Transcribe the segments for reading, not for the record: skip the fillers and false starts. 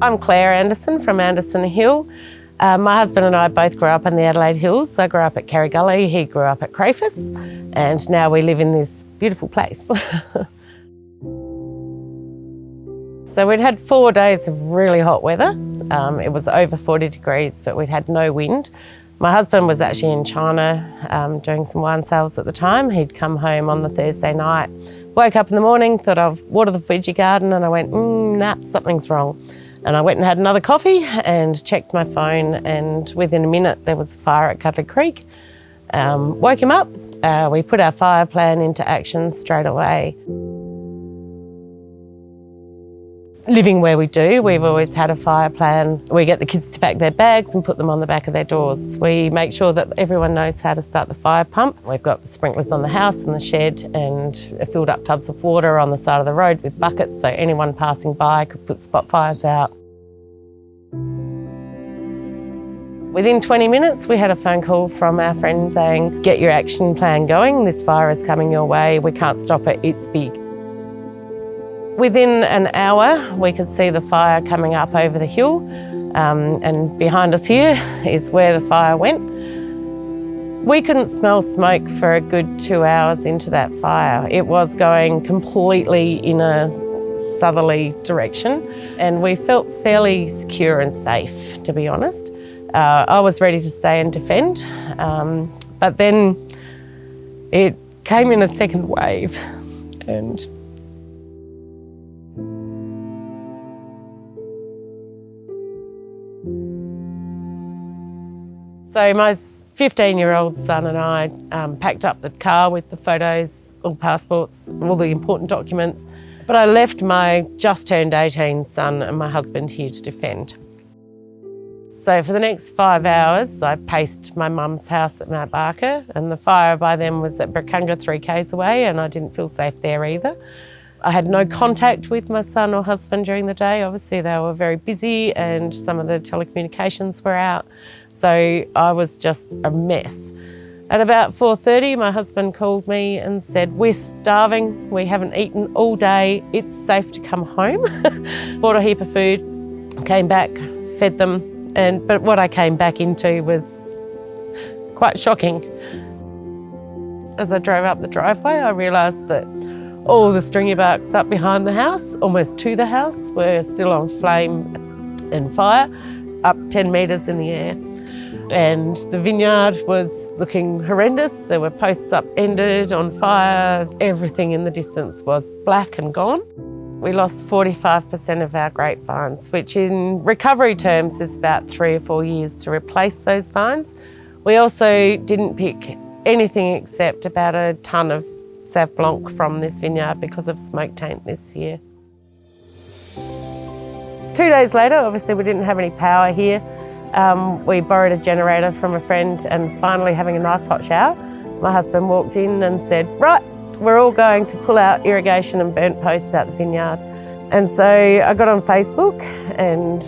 I'm Claire Anderson from Anderson Hill. My husband and I both grew up in the Adelaide Hills. I grew up at Carrigully, he grew up at Crafus, and now we live in this beautiful place. So we'd had 4 days of really hot weather. It was over 40 degrees, but we'd had no wind. My husband was actually in China doing some wine sales at the time. He'd come home on the Thursday night, woke up in the morning, thought I'd water the veggie garden, and I went, nah, something's wrong. And I went and had another coffee and checked my phone, and within a minute there was a fire at Cuddly Creek. Woke him up, we put our fire plan into action straight away. Living where we do, we've always had a fire plan. We get the kids to pack their bags and put them on the back of their doors. We make sure that everyone knows how to start the fire pump. We've got the sprinklers on the house and the shed, and filled up tubs of water on the side of the road with buckets so anyone passing by could put spot fires out. Within 20 minutes, we had a phone call from our friend saying, get your action plan going, this fire is coming your way, we can't stop it, it's big. Within an hour, we could see the fire coming up over the hill, and behind us here is where the fire went. We couldn't smell smoke for a good 2 hours into that fire. It was going completely in a southerly direction, and we felt fairly secure and safe, to be honest. I was ready to stay and defend, but then it came in a second wave, and so my 15-year-old son and I packed up the car with the photos, all passports, all the important documents, but I left my just turned 18 son and my husband here to defend. So for the next 5 hours, I paced my mum's house at Mount Barker, and the fire by then was at Brakunga 3 k's away, and I didn't feel safe there either. I had no contact with my son or husband during the day. Obviously they were very busy and some of the telecommunications were out. So I was just a mess. At about 4:30, my husband called me and said, we're starving, we haven't eaten all day, it's safe to come home. Bought a heap of food, came back, fed them, but what I came back into was quite shocking. As I drove up the driveway, I realised that all the stringy barks up behind the house, almost to the house, were still on flame and fire, up 10 metres in the air. And the vineyard was looking horrendous. There were posts upended, on fire. Everything in the distance was black and gone. We lost 45% of our grapevines, which in recovery terms is about 3 or 4 years to replace those vines. We also didn't pick anything except about a tonne of Sauv Blanc from this vineyard because of smoke taint this year. 2 days later, obviously we didn't have any power here. We borrowed a generator from a friend, and finally having a nice hot shower, my husband walked in and said, right, we're all going to pull out irrigation and burnt posts out the vineyard. And so I got on Facebook, and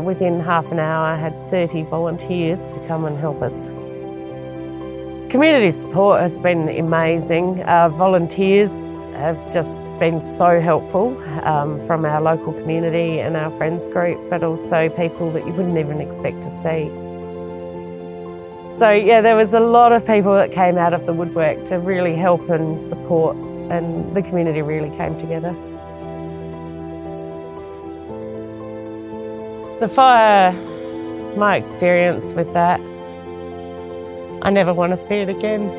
within half an hour, had 30 volunteers to come and help us. Community support has been amazing. Our volunteers have just been so helpful from our local community and our friends group, but also people that you wouldn't even expect to see. So yeah, there was a lot of people that came out of the woodwork to really help and support, and the community really came together. The fire, my experience with that, I never want to see it again.